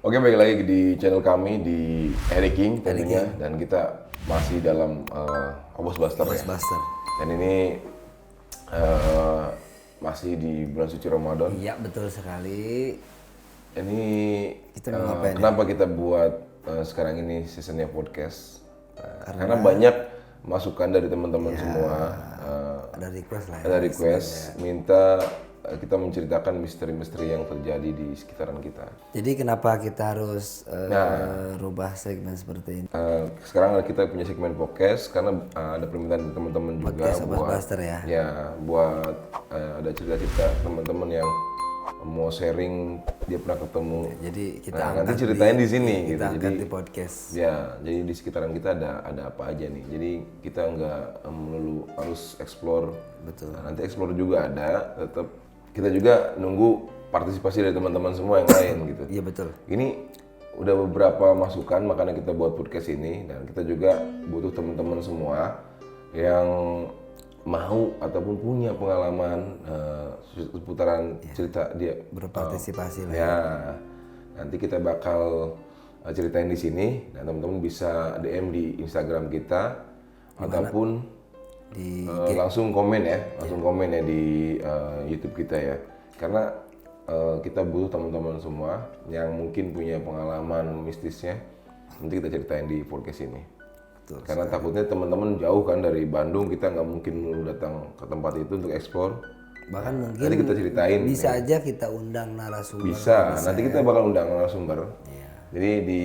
Oke, balik lagi di channel kami di Eric King tentunya, dan kita masih dalam Obos Buster ya. Buster. Dan ini masih di bulan suci Ramadan. Iya, betul sekali. Ini Kita mau ngapain kenapa kita buat sekarang ini seasonnya podcast? Karena banyak masukan dari teman-teman semua. Ada request lah ya. Ada request minta kita menceritakan misteri-misteri yang terjadi di sekitaran kita. Jadi kenapa kita harus rubah segmen seperti ini? Sekarang kita punya segmen podcast karena ada permintaan dari teman-teman juga Podcast Obos buat Buster ya. buat ada cerita-cerita teman-teman yang mau sharing dia pernah ketemu. Jadi kita nanti ceritain di sini gitu. Kita angkat Jadi di podcast. ya, jadi di sekitaran kita ada apa aja nih. Jadi kita nggak melulu harus explore. Betul. Nanti explore juga ada, tetap kita juga nunggu partisipasi dari teman-teman semua yang lain gitu. Iya betul. Ini udah beberapa masukan, makanya kita buat podcast ini, dan kita juga butuh teman-teman semua yang mau ataupun punya pengalaman seputaran cerita dia Berpartisipasi lah. ya. Nanti kita bakal ceritain di sini, dan teman-teman bisa DM di Instagram kita ataupun Di langsung komen ya, komen ya di YouTube kita ya. Karena kita butuh teman-teman semua yang mungkin punya pengalaman mistisnya, nanti kita ceritain di podcast ini. Betul. Karena takutnya teman-teman jauh kan dari Bandung, kita nggak mungkin datang ke tempat itu untuk explore. bahkan mungkin Nanti kita ceritain. bisa aja kita undang narasumber. Bisa, nanti kita bakal undang narasumber. Iya. Jadi di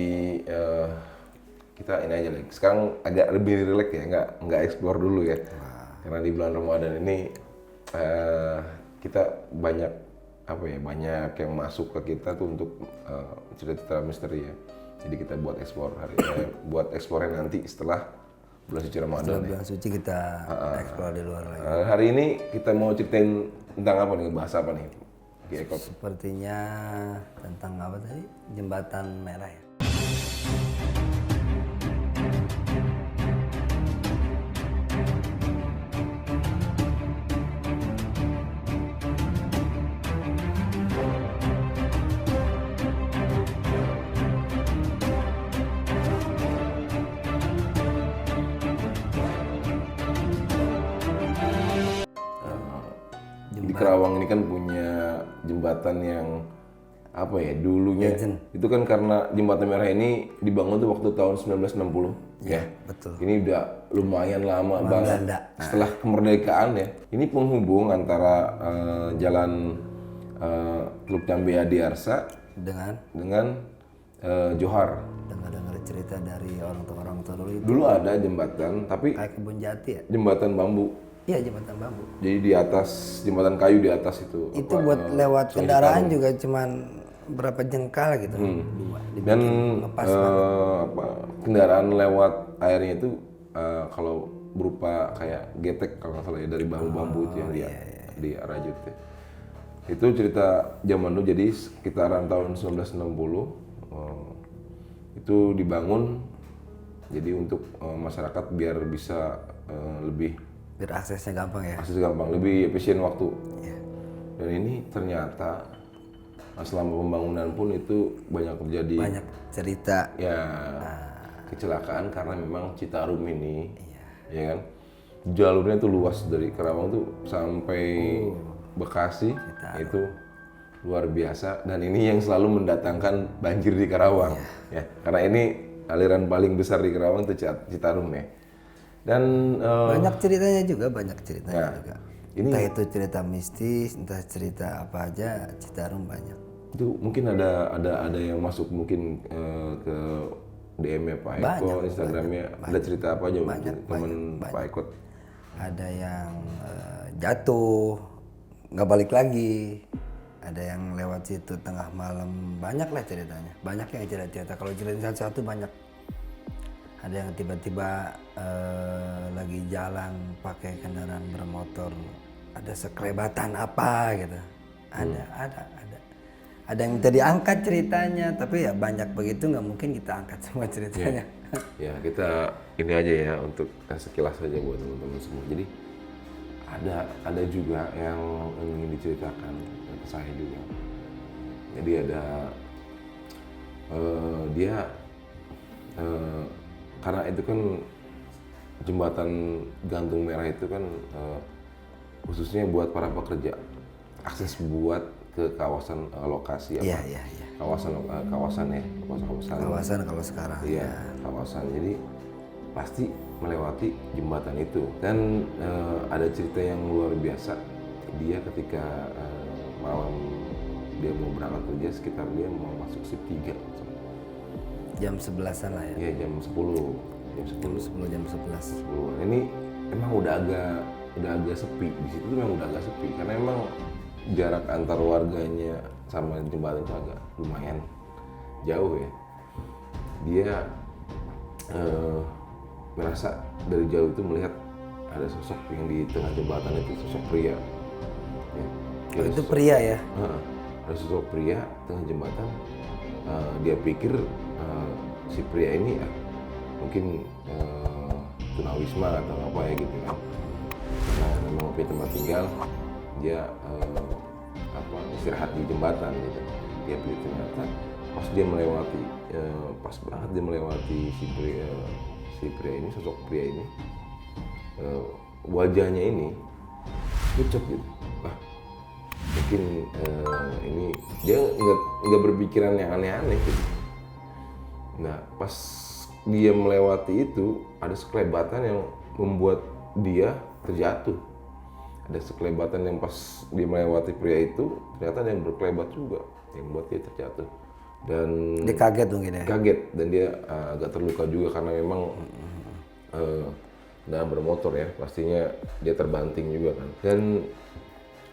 kita ini aja lagi. Sekarang agak lebih rileks ya, nggak explore dulu ya. Karena di bulan Ramadan ini kita banyak banyak yang masuk ke kita tuh untuk cerita-cerita misteri ya. Jadi kita buat explore buat explore nanti setelah bulan suci Ramadan. Setelah bulan suci kita explore di luar lagi. Hari ini kita mau ceritain tentang apa nih? Bahas apa nih? Eko. Sepertinya tentang apa tadi? Jembatan merah ya. Di Kerawang ini kan punya jembatan yang apa ya, dulunya itu kan karena jembatan merah ini dibangun tuh waktu tahun 1960 ya. Betul. Ini udah lumayan lama banget Belanda. setelah kemerdekaan ya. Ini penghubung antara jalan Teluk Jambe Adiarsa dengan Johar. Dengar cerita dari orang tua dulu itu Dulu ada jembatan, tapi kayak kebun jati ya. jembatan bambu. Iya, jembatan bambu. Jadi di atas jembatan kayu di atas itu. Itu buat lewat kendaraan juga cuman berapa jengkal gitu. Dua. Dan kendaraan lewat airnya itu kalau berupa kayak getek kalau nggak salah ya, dari bambu-bambu itu yang di rajut ya. Itu cerita zaman dulu, jadi sekitaran tahun 1960 itu dibangun jadi untuk masyarakat biar bisa lebih Biar aksesnya gampang ya. akses gampang, lebih efisien waktu. Iya. Dan ini ternyata selama pembangunan pun itu banyak terjadi Banyak cerita. ya kecelakaan karena memang Citarum ini ya kan jalurnya tuh luas dari Kerawang tuh sampai Bekasi. Itu luar biasa, dan ini yang selalu mendatangkan banjir di Kerawang ya, karena ini aliran paling besar di Kerawang itu Citarum ya. Dan Banyak ceritanya juga. ini Entah itu cerita mistis, entah cerita apa aja, Citarum banyak. itu mungkin ada yang masuk mungkin ke DM-nya Pak Eko, Instagramnya ada cerita apa aja mungkin teman Pak Eko. Ada yang jatuh, nggak balik lagi. Ada yang lewat situ tengah malam, banyak lah ceritanya. Banyak yang cerita-cerita. Kalau cerita satu-satu banyak. Ada yang tiba-tiba lagi jalan pakai kendaraan bermotor, ada sekelebatan apa gitu. Ada. Ada yang minta diangkat ceritanya, tapi ya banyak begitu, nggak mungkin kita angkat semua ceritanya. Ya kita ini aja ya untuk sekilas saja buat teman-teman semua. Jadi ada juga yang ingin diceritakan ke saya juga. Jadi ada dia karena itu kan jembatan gantung merah itu kan khususnya buat para pekerja, akses buat ke kawasan lokasi apa? Iya. Kawasan Kalau sekarang. Iya, kawasan. Jadi pasti melewati jembatan itu. Dan ada cerita yang luar biasa. Dia ketika malam dia mau berangkat kerja, sekitar dia mau masuk shift 3. Jam 11-an lah ya. Iya, jam 10. Jam 11. 10. Ini emang udah agak sepi. Di situ tuh memang udah agak sepi karena emang jarak antar warganya sama jembatan itu agak lumayan jauh ya. Dia merasa dari jauh itu melihat ada sosok yang di tengah jembatan itu, sosok pria. Ya, Oh, itu pria ya? ada sosok pria tengah jembatan. Dia pikir si pria ini mungkin tunawisma atau apa ya gitu kan. Nah, memang punya tempat tinggal, dia istirahat di jembatan gitu. Dia pilih ternyata pas dia melewati, pas banget dia melewati si pria ini, sosok pria ini, wajahnya ini pucat gitu. Wah, mungkin ini dia nggak berpikiran yang aneh-aneh gitu. Nah, pas dia melewati itu ada sekelebatan yang membuat dia terjatuh. Ada sekelebatan yang pas dia melewati pria itu ternyata ada yang berkelebat juga yang membuat dia terjatuh. Dan Dia kaget mungkin ya? Kaget dan dia agak terluka juga karena memang dalam bermotor ya, pastinya dia terbanting juga kan. Dan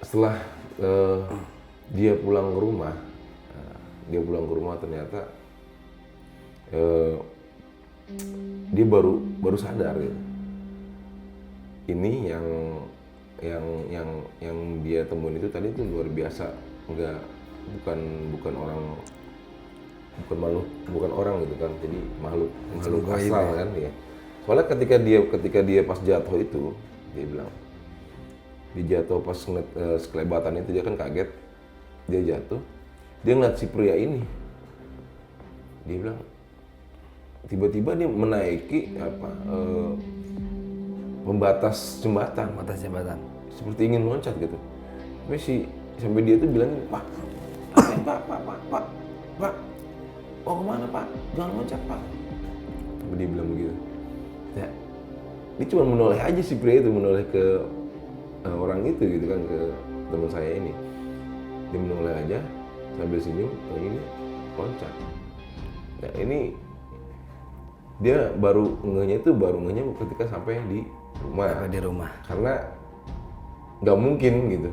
setelah dia pulang ke rumah, ternyata dia baru sadar gitu. Ini yang dia temuin itu tadi itu luar biasa, bukan orang gitu kan, jadi makhluk astral kan ya. Soalnya ketika dia pas jatuh itu, dia bilang dia jatuh pas ngeliat sekelebatan itu, dia kan kaget, dia jatuh, dia ngeliat si pria ini, dia bilang tiba-tiba dia menaiki pembatas jembatan seperti ingin loncat gitu. Sampai dia tuh bilang, Pak, mau kemana Pak? Jangan loncat Pak. Sampai dia bilang begitu. Ya, dia cuma menoleh aja si pria itu, menoleh ke orang itu gitu kan, ke teman saya ini. Dia menoleh aja sambil senyum, yang ini loncat. Nah ini dia baru ngehnya ketika sampai di rumah. Karena nggak mungkin gitu.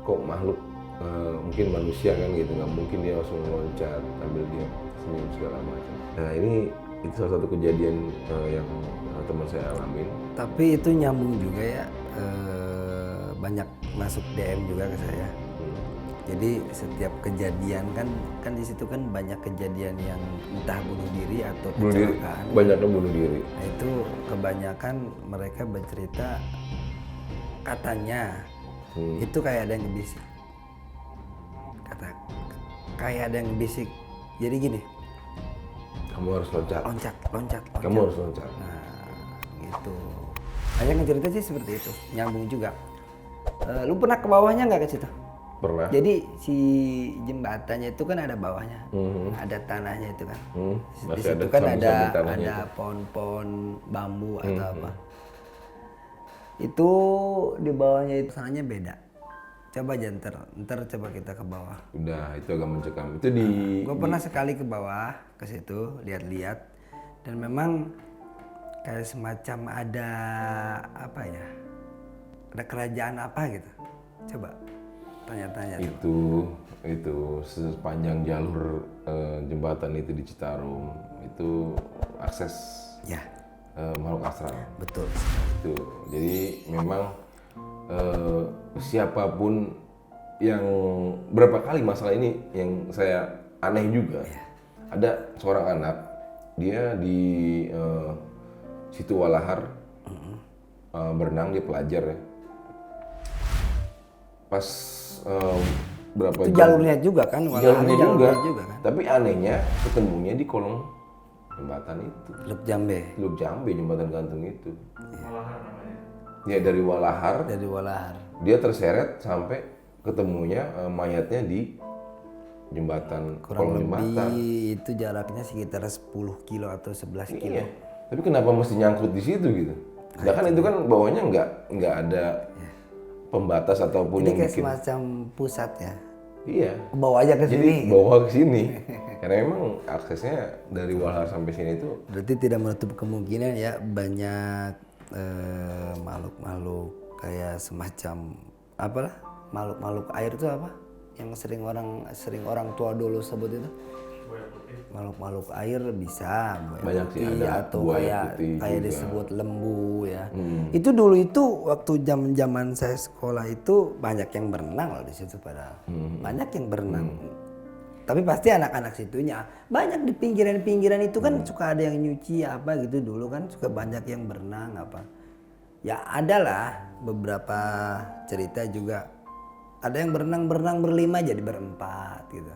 Kok makhluk mungkin manusia kan gitu, nggak mungkin dia langsung loncat sambil dia senyum segala macam. Nah ini itu salah satu kejadian yang teman saya alamin. Tapi itu nyambung juga ya, banyak masuk DM juga ke saya. Jadi setiap kejadian kan di situ kan banyak kejadian yang entah bunuh diri atau kecelakaan. Banyaknya bunuh diri. Nah itu kebanyakan mereka bercerita katanya itu kayak ada yang ngebisik. Kayak ada yang ngebisik. Jadi gini. Kamu harus loncat. Kamu harus loncat. Nah gitu. Ada yang cerita sih seperti itu. Nyambung juga. Lu pernah ke bawahnya nggak ke situ? Pernah. Jadi si jembatannya itu kan ada bawahnya, ada tanahnya itu kan. Di situ kan ada pohon-pohon bambu atau apa. Itu di bawahnya itu sananya beda. Coba aja ntar coba kita ke bawah. Udah, itu agak mencekam. Itu di. Gue pernah sekali ke bawah ke situ lihat-lihat dan memang kayak semacam ada apa ya? Ada kerajaan apa gitu. Coba tanya-tanya. Itu sepanjang jalur jembatan itu di Citarum itu akses ya makhluk astral. Betul. Itu jadi memang siapapun yang berapa kali masalah ini yang saya aneh juga. Ada seorang anak, dia di situ Walahar berenang, dia pelajar ya. Pas berapa Itu jam. jalurnya juga kan, Jalurnya jalurnya juga. juga kan. Tapi anehnya ketemunya di kolong jembatan itu. Teluk Jambe Teluk Jambe, jembatan gantung itu. Ya dari Walahar, dari Walahar. dia terseret sampai ketemunya mayatnya di jembatan, kolong Kurang jembatan. lebih itu jaraknya sekitar 10 kilo atau 11 kilo. Iya. Tapi kenapa mesti nyangkut di situ gitu? Sedangkan itu kan bawahnya nggak ada pembatas ataupun Ini yang kayak bikin. semacam pusat ya. Iya. Bawa aja ke Jadi sini. bawa ke sini. Karena memang aksesnya dari Walahar sampai sini itu Berarti tidak menutup kemungkinan ya banyak makhluk-makhluk kayak semacam apalah, makhluk-makhluk air itu apa? Yang sering orang tua dulu sebut itu. Makhluk-makhluk air bisa buaya Banyak sih, putih, ada atau buaya kayak putih juga. disebut lembu ya. Itu dulu itu waktu zaman saya sekolah itu banyak yang berenang loh di situ padahal. Banyak yang berenang. Tapi pasti anak-anak situnya banyak di pinggiran-pinggiran itu kan suka ada yang nyuci apa gitu dulu kan suka banyak yang berenang apa. Ya adalah beberapa cerita juga ada yang berenang berlima jadi berempat gitu.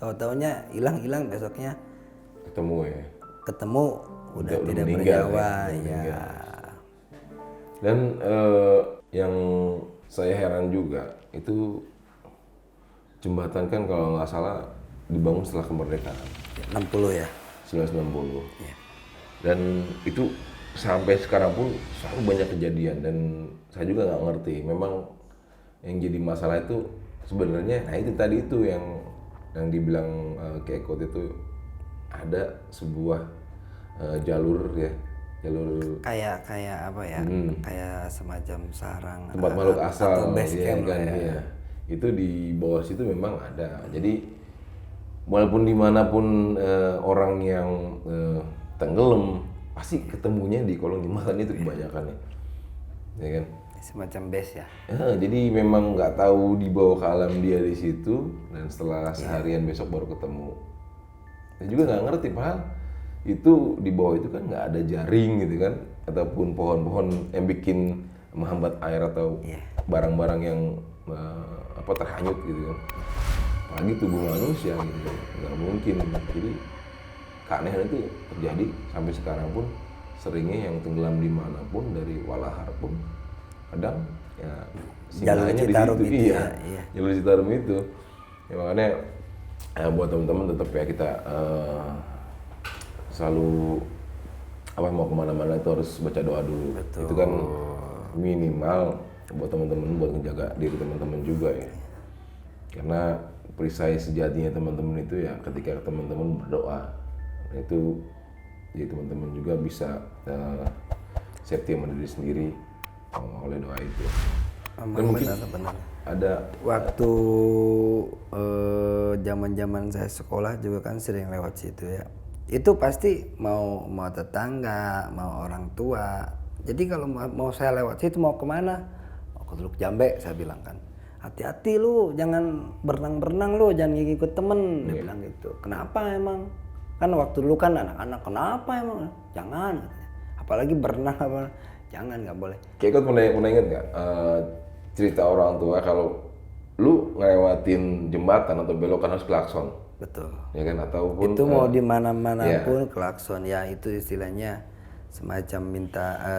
Tahu-taunya hilang besoknya ketemu ya. ketemu udah tidak meninggal bernyawa ya, ya. Dan yang saya heran juga itu jembatan kan kalau nggak salah dibangun setelah kemerdekaan 60 ya. 1960. Iya. Dan itu sampai sekarang pun selalu banyak kejadian dan saya juga nggak ngerti. Memang yang jadi masalah itu sebenarnya, nah itu tadi itu yang dibilang Kekot itu ada sebuah jalur ya, jalur Kayak apa ya? Kayak semacam sarang tempat makhluk asal atau base ya camp kan lah ya. iya. Itu di bawah situ memang ada. Jadi walaupun dimanapun orang yang tenggelam pasti ketemunya di kolong jembatan itu kebanyakan ya kan. Semacam base ya. Jadi memang nggak tahu dibawa ke alam dia di situ dan setelah seharian besok baru ketemu. Saya juga nggak ngerti padahal itu di bawah itu kan nggak ada jaring gitu kan ataupun pohon-pohon yang bikin menghambat air atau barang-barang yang terhanyut gitu kan. Apalagi tubuh manusia gitu kan. Nggak mungkin. Jadi keanehan itu terjadi sampai sekarang pun seringnya yang tenggelam dimanapun dari Walahar pun kadang ya Jalur singgahnya di Citarum situ itu iya. ya. Jalur Citarum itu ya, makanya buat teman-teman tetap ya kita selalu mau kemana-mana itu harus baca doa dulu. Betul. Itu kan minimal buat teman-teman buat menjaga diri teman-teman juga ya, karena perisai sejatinya teman-teman itu ya ketika teman-teman berdoa itu jadi teman-teman juga bisa safety sama diri sendiri oleh doa itu. Dan mungkin Benar. ada Waktu zaman-zaman saya sekolah juga kan sering lewat situ ya. Itu pasti mau tetangga, mau orang tua. Jadi kalau mau saya lewat situ mau kemana? Mau ke Teluk Jambe saya bilang kan. Hati-hati lu, jangan berenang-berenang lu, jangan ikut temen. Dia bilang gitu. Kenapa emang? Kan waktu dulu kan anak-anak, kenapa emang? Jangan. Apalagi berenang apa? Jangan, nggak boleh. Kekot pernah inget nggak cerita orang tua kalau lu ngelewatin jembatan atau belokan harus klakson, Betul. ya kan? Ataupun Itu mau di mana-mana pun klakson ya, itu istilahnya semacam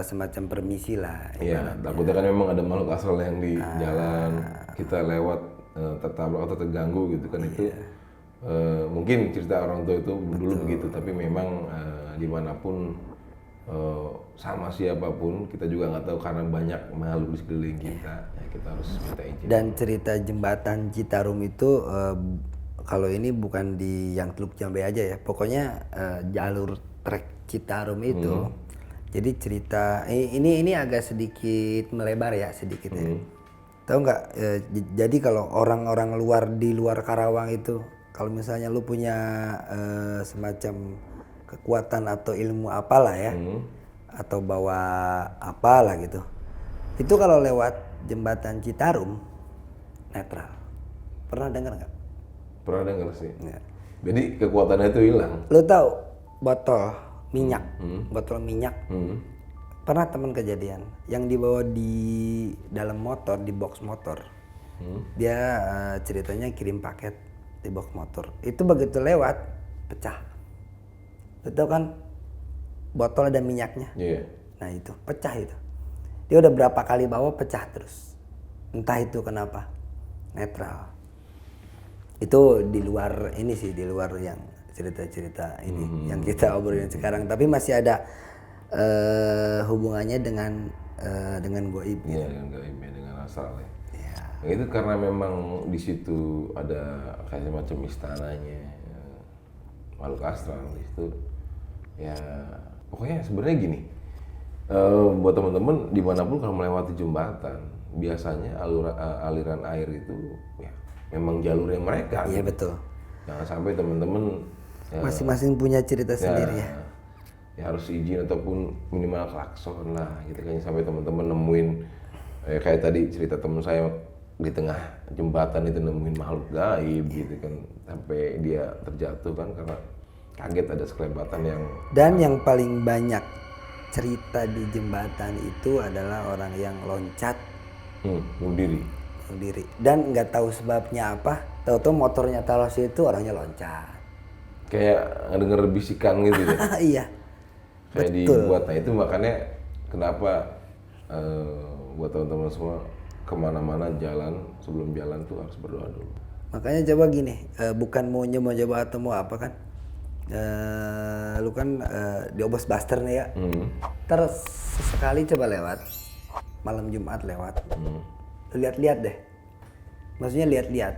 semacam permisi lah. iya, takutnya kan memang ada makhluk asal yang di jalan kita lewat tertabrak atau terganggu gitu kan. Itu mungkin cerita orang tua itu dulu begitu, tapi memang dimanapun sama siapapun kita juga nggak tahu karena banyak makhluk di sekeliling kita, ya kita harus minta izin. Dan cerita jembatan Citarum itu kalau ini bukan di yang Teluk Jambe aja ya, pokoknya jalur trek Citarum itu. Jadi cerita ini agak sedikit melebar ya sedikit ya. Tahu nggak? Jadi kalau orang-orang di luar Karawang itu, kalau misalnya lu punya semacam kekuatan atau ilmu apalah ya, atau bawa apalah gitu, itu kalau lewat jembatan Citarum netral. Pernah dengar nggak? Pernah dengar sih. Ya. Jadi kekuatannya itu hilang. Lu tahu botol minyak, botol minyak. Pernah temen kejadian yang dibawa di dalam motor, di box motor, Dia ceritanya kirim paket di box motor. Itu begitu lewat pecah. Betul kan? Botol ada minyaknya. Iya. Nah itu pecah itu. Dia udah berapa kali bawa pecah terus. Entah itu kenapa. Netral. Itu di luar ini sih, di luar yang cerita-cerita ini yang kita obrolin sekarang. Tapi masih ada hubungannya dengan goib. Iya, dengan gaib ya, dengan asal ya. Nah, itu karena memang di situ ada kayak semacam istananya, makhluk astral di situ. Ya, pokoknya sebenarnya gini, buat teman-teman dimanapun kalau melewati jembatan, biasanya aliran air itu ya memang jalurnya mereka. Iya gitu. betul. Jangan sampai teman-teman Masing-masing punya cerita sendiri ya. ya harus izin ataupun minimal klakson lah gitu kan, sampai teman-teman nemuin kayak tadi cerita teman saya di tengah jembatan itu nemuin makhluk gaib gitu kan, sampai dia terjatuh kan karena kaget ada sekelebatan yang. Dan yang paling banyak cerita di jembatan itu adalah orang yang loncat bunuh diri. Dan nggak tahu sebabnya apa, tahu-tahu motornya talos itu orangnya loncat. Kayak denger bisikan gitu ya. Iya. Kayak dibuat. Nah itu makanya kenapa buat teman-teman semua kemana-mana jalan, sebelum jalan tuh harus berdoa dulu. Makanya coba gini, bukan mau coba atau mau apa kan, lu kan di Obos Buster nih ya, terus sesekali coba lewat malam Jumat lewat, lu lihat-lihat deh, maksudnya lihat-lihat,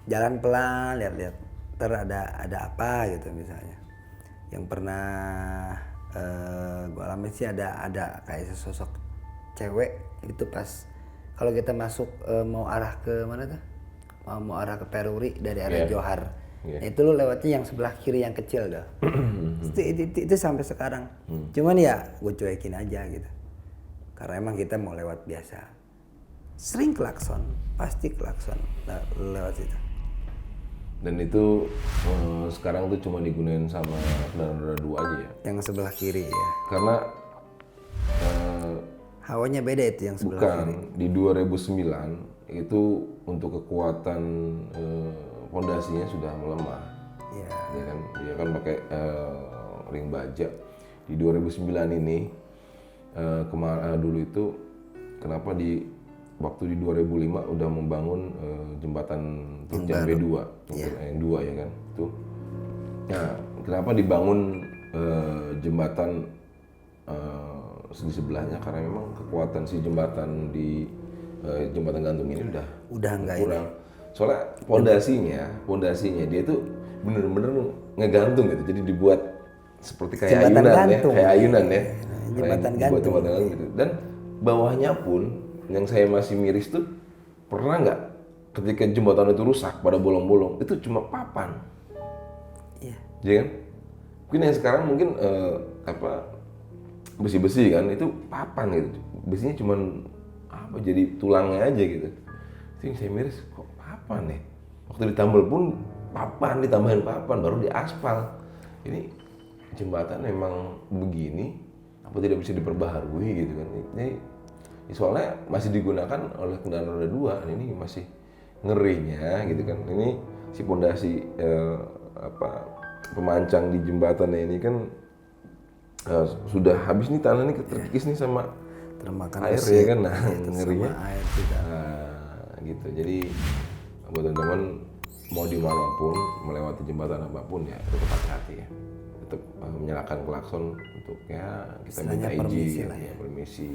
jalan pelan, lihat-lihat, terus ada apa gitu misalnya, yang pernah gue alami sih ada kayak sesosok cewek itu pas kalau kita masuk mau arah ke mana tuh, mau arah ke Peruri dari arah Johar. Itu lu lewatnya yang sebelah kiri yang kecil dah. itu sampai sekarang. Cuman ya gue cuekin aja gitu. Karena emang kita mau lewat biasa. Sering klakson, pasti klakson lewat situ. Dan itu sekarang tuh cuma digunain sama kendaraan roda 2 aja ya. Yang sebelah kiri ya. Karena hawanya beda itu yang sebelah bukan, kiri. di 2009 itu untuk kekuatan fondasinya sudah melemah. Iya. Ya kan, dia kan pakai ring baja. Di 2009 ini dulu itu kenapa waktu di 2005 udah membangun jembatan Turjan B2, yang 2 ya kan, tuh. Nah, kenapa dibangun jembatan di sebelahnya, karena memang kekuatan si jembatan di jembatan gantung ini udah enggak kurang. Soalnya pondasinya dia tuh bener-bener ngegantung gitu, jadi dibuat seperti kayak jembatan ayunan gantung. ya, kayak ayunan ya, Jembatan dibuat gantung. jembatan gantung gitu. Dan bawahnya pun yang saya masih miris tuh, pernah nggak ketika jembatan itu rusak pada bolong-bolong itu cuma papan. Iya. Ya kan? Mungkin yang sekarang mungkin besi-besi kan, itu papan gitu. Besinya cuma jadi tulangnya aja gitu. Itu yang saya miris, kok papan ya? Waktu ditambal pun papan, ditambahin papan baru diaspal. Ini jembatan memang begini, apa tidak bisa diperbaharui gitu kan? Ini soalnya masih digunakan oleh kendaraan roda 2, ini masih ngerinya gitu kan. Ini si pondasi pemancang di jembatannya ini kan sudah habis nih, tanah nih terkikis nih sama termakan air mesin, ya kan, nah ngerinya. air juga. Nah, gitu. Jadi buat teman-teman mau dimanapun melewati jembatan apapun ya tetap hati-hati ya. Tetap menyalakan klakson untuk ya kita minta izin ya, permisi.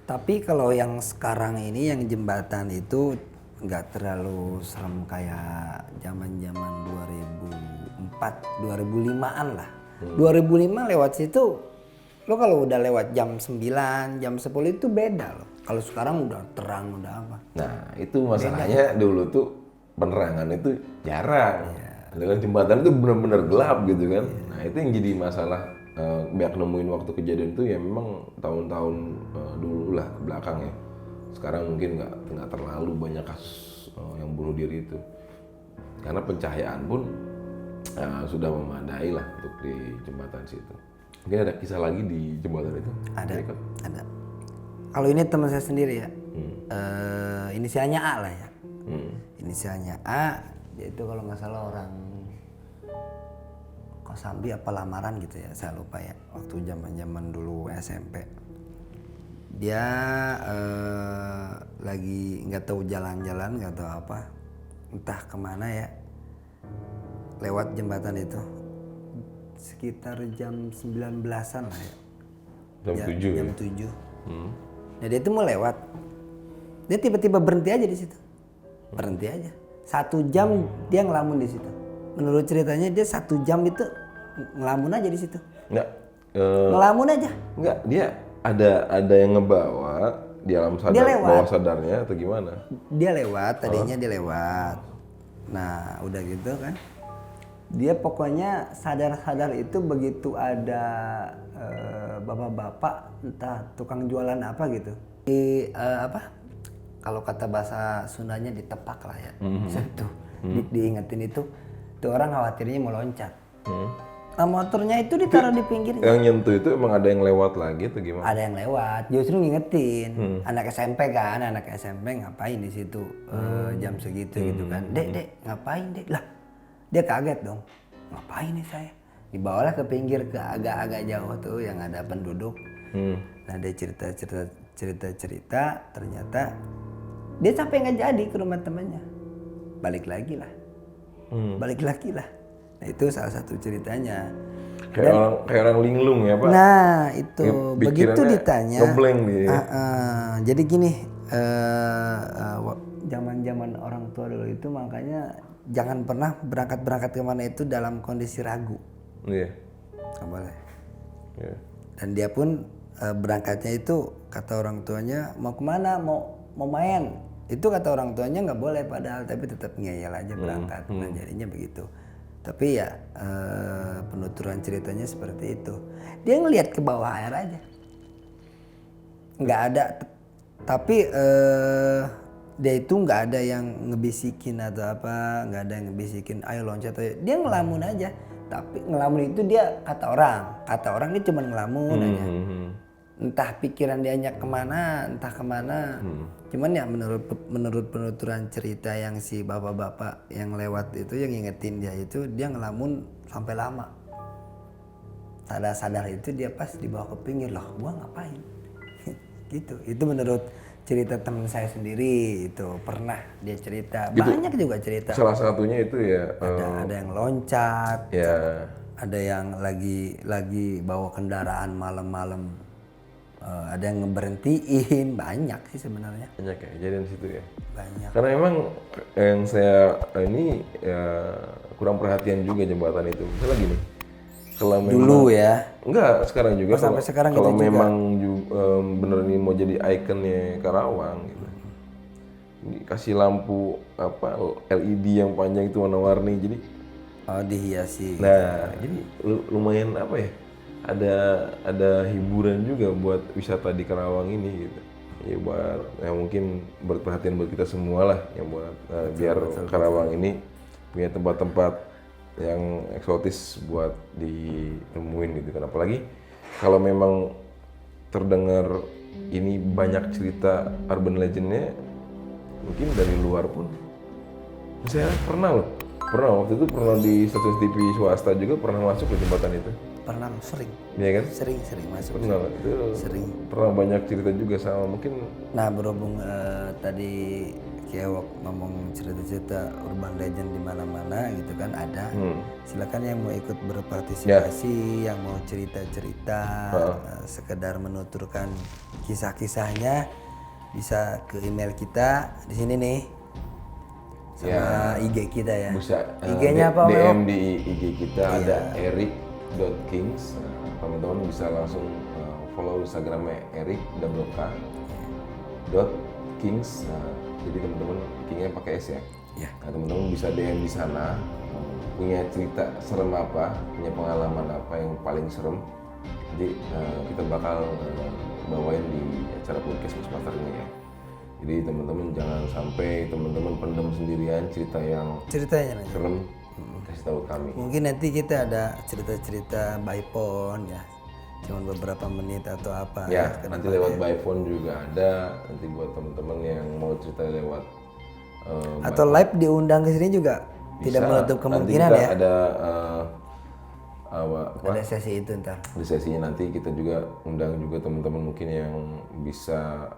Tapi kalau yang sekarang ini yang jembatan itu nggak terlalu serem kayak zaman-zaman 2004, 2005-an lah. 2005 lewat situ, lo kalau udah lewat jam 9, jam 10 itu beda loh. Kalau sekarang udah terang, udah apa. Nah itu masalahnya dulu tuh penerangan itu jarang. Dengan jembatan itu benar-benar gelap gitu kan. Nah itu yang jadi masalah. Biar nemuin waktu kejadian itu ya memang tahun-tahun dulu lah ke belakang ya. Sekarang mungkin nggak terlalu banyak kasus yang bunuh diri itu, karena pencahayaan pun sudah memadai lah untuk di jembatan situ. Mungkin ada kisah lagi di jembatan itu? Ada. Kalau ini teman saya sendiri ya, inisialnya A lah ya. Inisialnya A, dia itu kalau nggak salah orang Kosambi apa lamaran gitu ya, saya lupa ya. Waktu zaman dulu SMP. Dia lagi nggak tahu jalan-jalan, nggak tahu apa, entah kemana ya, lewat jembatan itu sekitar jam 19-an lah ya. Jam 7 Jam 7. Nah dia itu mau lewat, dia tiba-tiba berhenti aja di situ, berhenti aja. 1 jam dia ngelamun di situ. Menurut ceritanya dia 1 jam itu ngelamun aja di situ. Enggak. Ngelamun aja. Enggak, dia ada yang ngebawa di alam sadar, bawah sadarnya atau gimana? Dia lewat, tadinya dia lewat. Nah udah gitu kan, dia pokoknya sadar-sadar itu begitu ada bapak-bapak entah tukang jualan apa gitu. Kalau kata bahasa Sundanya ditepak lah ya. Itu diingetin itu, tuh orang khawatirnya mau loncat. Nah motornya itu ditaruh di pinggirnya. Yang nyentuh itu emang ada yang lewat lagi atau gimana? Ada yang lewat, justru ngingetin. Anak SMP kan, anak SMP ngapain di situ jam segitu gitu kan. Dek, ngapain dek? Lah, dia kaget dong. Ngapain nih saya? Dibawalah ke pinggir, ke agak-agak jauh tuh yang ada penduduk. Nah dia cerita, ternyata dia sampai nggak jadi ke rumah temannya. Balik lagi lah. Nah itu salah satu ceritanya. Kayak orang linglung ya Pak? Nah itu begitu ditanya. Ngeblank dia. Jadi gini, zaman orang tua dulu itu makanya jangan pernah berangkat kemana itu dalam kondisi ragu. Iya. Nggak boleh. Iya. Dan dia pun berangkatnya itu kata orang tuanya mau kemana, mau main. Itu kata orang tuanya nggak boleh padahal, tapi tetap ngeyel aja berangkat. Nah jadinya begitu. Tapi ya penuturan ceritanya seperti itu. Dia ngelihat ke bawah air aja, nggak ada. Tapi dia itu nggak ada yang ngebisikin atau apa, nggak ada yang ngebisikin ayo loncat aja. Dia ngelamun aja. Tapi ngelamun itu dia kata orang dia cuma ngelamun aja. Entah pikiran dianya kemana, entah kemana. Cuman ya menurut penuturan cerita yang si bapak-bapak yang lewat itu yang ngingetin dia itu, dia ngelamun sampai lama. Sadar itu dia pas dibawa ke pinggir, loh gua ngapain? Gitu. Itu menurut cerita teman saya sendiri itu pernah dia cerita. Banyak juga cerita. Salah satunya itu ya. Ada yang loncat. Ya. Ada yang lagi bawa kendaraan malam-malam. Ada yang ngeberhentiin, banyak sih sebenarnya. Banyak ya kejadian situ ya. Banyak. Karena emang yang saya ini ya kurang perhatian juga jembatan itu. Misalnya gini, kalau memang Dulu ya. Enggak, sekarang juga. Sampai sekarang kalau gitu memang bener ini mau jadi ikonnya Karawang gitu. Dikasih lampu apa LED yang panjang itu warna-warni jadi. Oh dihiasi. Nah, jadi lumayan apa ya? Ada hiburan juga buat wisata di Karawang ini gitu. Ya buat mungkin berperhatian buat kita semua lah yang buat biar Karawang ini punya tempat-tempat yang eksotis buat ditemuin gitu kan. Apalagi kalau memang terdengar ini banyak cerita urban legendnya, mungkin dari luar pun. Saya pernah waktu itu pernah di stasiun TV swasta juga pernah masuk ke jembatan itu. Pernah sering. Iya kan? Sering masuk. Pernah itu. Sering. Pernah banyak cerita juga sama mungkin. Nah berhubung tadi Kiewok ngomong cerita-cerita urban legend di mana-mana gitu kan ada. Silakan yang mau ikut berpartisipasi, yang mau cerita-cerita, sekedar menuturkan kisah-kisahnya bisa ke email kita di sini nih. Sama IG kita ya. Bisa IG-nya apa? DM di IG kita ada eric.kings. Teman-teman bisa langsung follow Instagramnya eric_k.kings. Jadi teman-teman kingnya pakai S ya. Nah teman-teman bisa DM di sana. Punya cerita serem apa, punya pengalaman apa yang paling serem. Jadi kita bakal bawain di acara podcast Wismaster ini ya. Jadi teman-teman jangan sampai teman-teman pendem sendirian ceritanya serem, kasih tahu kami. Mungkin nanti kita ada cerita-cerita by phone ya. cuman beberapa menit atau apa Ya, ke nanti depan lewat ya. by phone juga ada. Nanti buat teman-teman yang mau cerita lewat Atau live diundang ke sini juga tidak menutup nanti kemungkinan kita ya. ada apa Ada sesi itu ntar. di sesinya nanti kita juga undang juga teman-teman mungkin yang bisa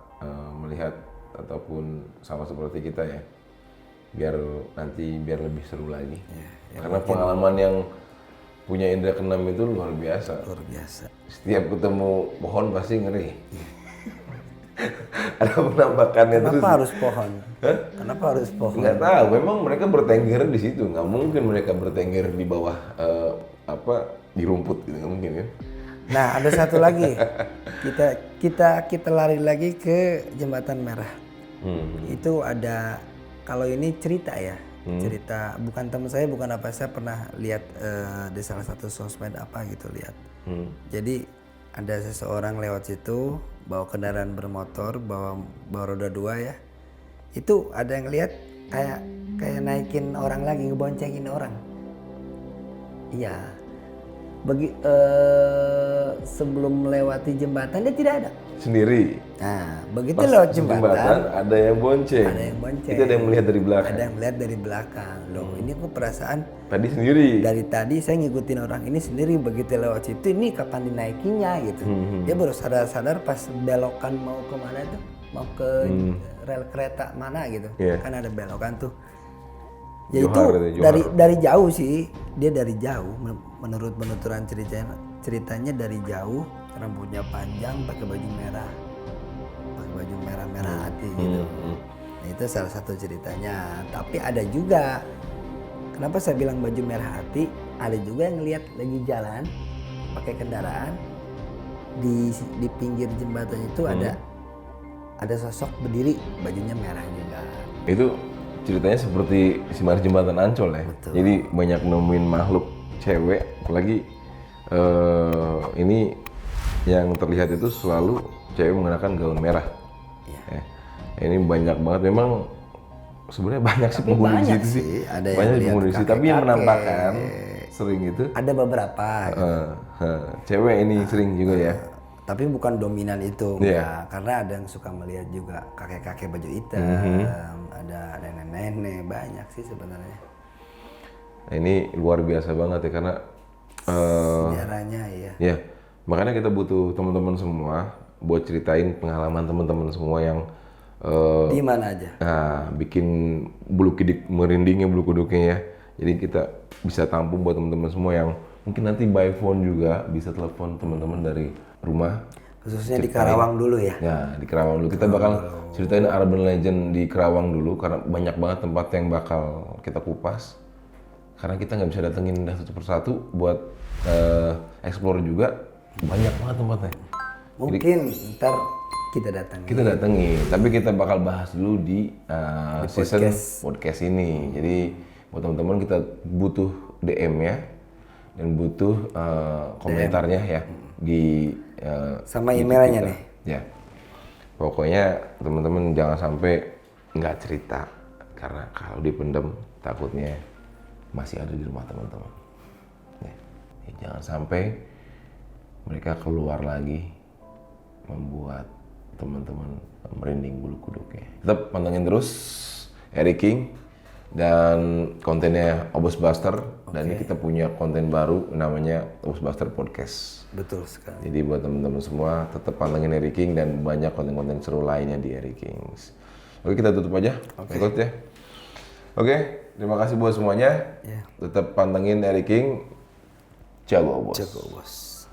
melihat ataupun sama seperti kita ya, biar lebih seru lagi. Karena pengalaman yang punya indera keenam itu luar biasa. Luar biasa. Setiap ketemu pohon pasti ngeri. Ada penampakannya terus. Kenapa harus pohon? Kenapa harus pohon? Nggak tahu, memang mereka bertengger di situ. Nggak mungkin mereka bertengger di bawah di rumput gitu, nggak mungkin kan? Nah, ada satu lagi. Kita lari lagi ke Jembatan Merah. Itu ada, kalau ini cerita ya. Cerita bukan teman saya, bukan apa, saya pernah lihat di salah satu sosmed apa gitu lihat. Jadi ada seseorang lewat situ bawa kendaraan bermotor, bawa roda 2 ya. Itu ada yang lihat kayak naikin orang lagi, ngeboncengin orang. Iya. Sebelum melewati jembatan dia tidak ada. Sendiri. Nah, begitu Pas lewat jembatan ada yang bonceng. ada yang bonceng. Itu ada yang melihat dari belakang. Ada yang melihat dari belakang. Loh, ini kok perasaan Tadi sendiri. dari tadi saya ngikutin orang ini sendiri, begitu lewat situ ini kapan dinaikinya gitu. Dia baru sadar pas belokan mau ke mana tuh, mau ke rel kereta mana gitu. Iya. Kan ada belokan tuh. Ya Johar itu itu, Johar. dari jauh sih, dia dari jauh menurut penuturan ceritanya dari jauh, rambutnya panjang, pakai baju merah hati gitu. Nah, itu salah satu ceritanya. Tapi ada juga, kenapa saya bilang baju merah hati, ada juga yang lihat lagi jalan pakai kendaraan di pinggir jembatan itu ada sosok berdiri, bajunya merah juga. Itu ceritanya seperti Sinar Jembatan Ancol ya. Betul. Jadi banyak nemuin makhluk cewek, apalagi ini yang terlihat itu selalu cewek mengenakan gaun merah. Ya. Ini banyak banget, memang sebenarnya banyak sih penghuni di situ sih. Ada yang Banyak lihat penghuni di situ, tapi yang menampakkan sering itu Ada beberapa. cewek ini sering juga ya. Tapi bukan dominan itu, enggak. Karena ada yang suka melihat juga kakek-kakek baju hitam, ada nenek-nenek, banyak sih sebenarnya. Nah, ini luar biasa banget ya, karena Sejarahnya ya. ya, makanya kita butuh teman-teman semua buat ceritain pengalaman teman-teman semua yang Di mana aja. bikin bulu kuduk merindingnya, bulu kuduknya ya. Jadi kita bisa tampung buat teman-teman semua yang mungkin nanti by phone juga bisa telepon teman-teman dari rumah. Khususnya di Karawang dulu ya. Ya, di Kerawang dulu. Kita bakal ceritain urban legend di Kerawang dulu karena banyak banget tempat yang bakal kita kupas. Karena kita nggak bisa datengin satu persatu buat explore juga, banyak banget tempatnya. Mungkin ntar kita datang. Kita datengin, tapi kita bakal bahas dulu di season podcast ini. Jadi buat teman-teman kita butuh DM ya, dan butuh komentarnya ya di sama YouTube emailnya kita. nih. Ya, pokoknya teman-teman jangan sampai nggak cerita, karena kalau dipendam takutnya masih ada di rumah teman-teman. Ya, jangan sampai mereka keluar lagi membuat teman-teman merinding bulu kuduknya. Tetap pantengin terus Eric King dan kontennya Obos Buster. Dan ini kita punya konten baru namanya Obos Buster Podcast. Betul sekali. Jadi buat teman-teman semua tetap pantengin Eric King dan banyak konten-konten seru lainnya di Eric Kings. Oke, kita tutup aja. Ikut ya. Oke, terima kasih buat semuanya. Tetap pantengin Eric King. Jago Bos. Jago bos.